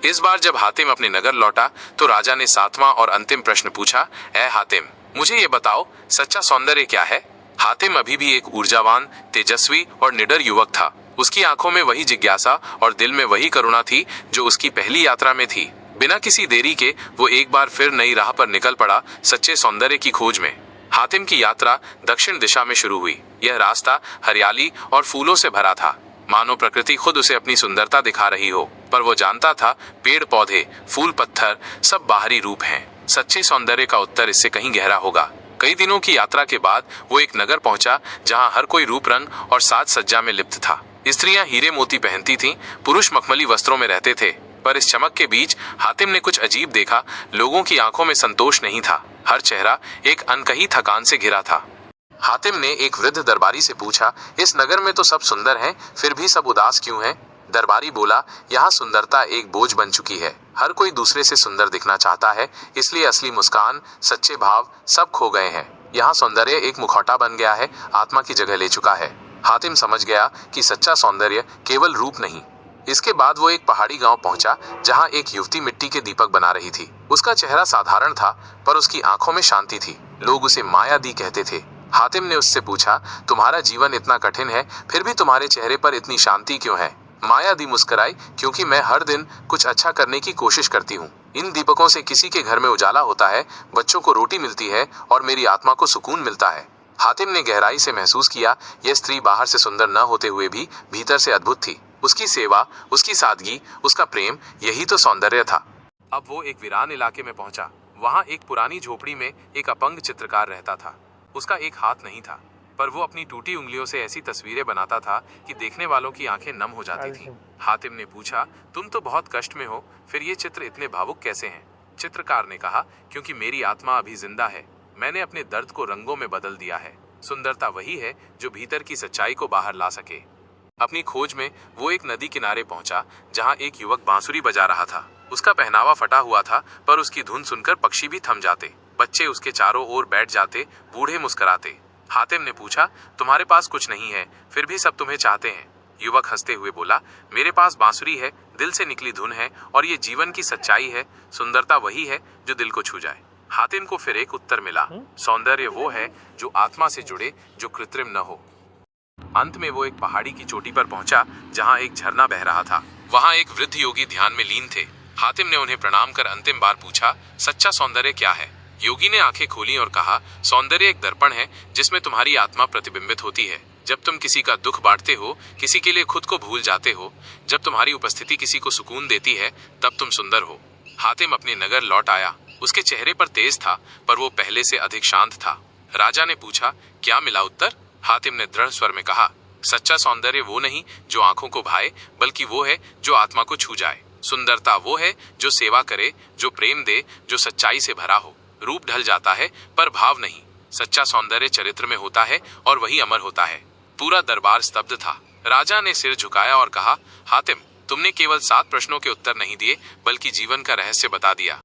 इस बार जब हातिम अपने नगर लौटा तो राजा ने सातवां और अंतिम प्रश्न पूछा, ऐ हातिम, मुझे ये बताओ, सच्चा सौंदर्य क्या है? हातिम अभी भी एक ऊर्जावान, तेजस्वी और निडर युवक था। उसकी आंखों में वही जिज्ञासा और दिल में वही करुणा थी जो उसकी पहली यात्रा में थी। बिना किसी देरी के वो एक बार फिर नई राह पर निकल पड़ा, सच्चे सौंदर्य की खोज में। हातिम की यात्रा दक्षिण दिशा में शुरू हुई। यह रास्ता हरियाली और फूलों से भरा था, मानो प्रकृति खुद उसे अपनी सुंदरता दिखा रही हो। पर वो जानता था, पेड़ पौधे, फूल पत्थर सब बाहरी रूप हैं। सच्चे सौंदर्य का उत्तर इससे कहीं गहरा होगा। कई दिनों की यात्रा के बाद वो एक नगर पहुंचा जहां हर कोई रूप रंग और साज सज्जा में लिप्त था। स्त्रियां हीरे मोती पहनती थीं, पुरुष मखमली वस्त्रों में रहते थे। पर इस चमक के बीच हातिम ने कुछ अजीब देखा। लोगों की आंखों में संतोष नहीं था, हर चेहरा एक अनकही थकान से घिरा था। हातिम ने एक वृद्ध दरबारी से पूछा, इस नगर में तो सब सुंदर हैं, फिर भी सब उदास क्यों हैं? दरबारी बोला, यहाँ सुंदरता एक बोझ बन चुकी है। हर कोई दूसरे से सुंदर दिखना चाहता है, इसलिए असली मुस्कान, सच्चे भाव सब खो गए हैं। यहाँ सौंदर्य एक मुखौटा बन गया है, आत्मा की जगह ले चुका है। हातिम समझ गया कि सच्चा सौंदर्य केवल रूप नहीं। इसके बाद वो एक पहाड़ी गांव पहुंचा जहां एक युवती मिट्टी के दीपक बना रही थी। उसका चेहरा साधारण था, पर उसकी आंखों में शांति थी। लोग उसे माया दी कहते थे। हातिम ने उससे पूछा, तुम्हारा जीवन इतना कठिन है, फिर भी तुम्हारे चेहरे पर इतनी शांति क्यों है? माया दी मुस्कुराई, क्योंकि मैं हर दिन कुछ अच्छा करने की कोशिश करती हूँ। इन दीपकों से किसी के घर में उजाला होता है, बच्चों को रोटी मिलती है और मेरी आत्मा को सुकून मिलता है। हातिम ने गहराई से महसूस किया, यह स्त्री बाहर से सुंदर न होते हुए भी भीतर से अद्भुत थी। उसकी सेवा, उसकी सादगी, उसका प्रेम, यही तो सौंदर्य था। अब वो एक वीरान इलाके में पहुंचा। वहां एक पुरानी झोपड़ी में एक अपंग चित्रकार रहता था। उसका एक हाथ नहीं था, पर वो अपनी टूटी उंगलियों से ऐसी तस्वीरें बनाता था कि देखने वालों की आंखें नम हो जाती थी। हातिम ने पूछा, तुम तो बहुत कष्ट में हो, फिर ये चित्र इतने भावुक कैसे हैं? चित्रकार ने कहा, क्योंकि मेरी आत्मा अभी जिंदा है। मैंने अपने दर्द को रंगों में बदल दिया है। सुंदरता वही है जो भीतर की सच्चाई को बाहर ला सके। अपनी खोज में वो एक नदी किनारे पहुंचा जहां एक युवक बांसुरी बजा रहा था। उसका पहनावा फटा हुआ था, पर उसकी धुन सुनकर पक्षी भी थम जाते। बच्चे उसके चारों ओर बैठ जाते, बूढ़े मुस्कुराते। हातिम ने पूछा, तुम्हारे पास कुछ नहीं है, फिर भी सब तुम्हें चाहते हैं? युवक हंसते हुए बोला, मेरे पास बांसुरी है, दिल से निकली धुन है, और ये जीवन की सच्चाई है। सुंदरता वही है जो दिल को छू जाए। हातिम को फिर एक उत्तर मिला, सौंदर्य वो है जो आत्मा से जुड़े, जो कृत्रिम न हो। अंत में वो एक पहाड़ी की चोटी पर पहुंचा जहां एक झरना बह रहा था। वहां एक वृद्ध योगी ध्यान में लीन थे। हातिम ने उन्हें प्रणाम कर अंतिम बार पूछा, सच्चा सौंदर्य क्या है? योगी ने आंखें खोली और कहा, सौंदर्य एक दर्पण है जिसमें तुम्हारी आत्मा प्रतिबिंबित होती है। जब तुम किसी का दुख बांटते हो, किसी के लिए खुद को भूल जाते हो, जब तुम्हारी उपस्थिति किसी को सुकून देती है, तब तुम सुंदर हो। हातिम अपने नगर लौट आया। उसके चेहरे पर तेज था, पर वो पहले से अधिक शांत था। राजा ने पूछा, क्या मिला उत्तर? हातिम ने दृढ़ स्वर में कहा, सच्चा सौंदर्य वो नहीं जो आंखों को भाए, बल्कि वो है जो आत्मा को छू जाए। सुंदरता वो है जो सेवा करे, जो प्रेम दे, जो सच्चाई से भरा हो। रूप ढल जाता है, पर भाव नहीं। सच्चा सौंदर्य चरित्र में होता है और वही अमर होता है। पूरा दरबार स्तब्ध था। राजा ने सिर झुकाया और कहा, हातिम, तुमने केवल 7 प्रश्नों के उत्तर नहीं दिए, बल्कि जीवन का रहस्य बता दिया।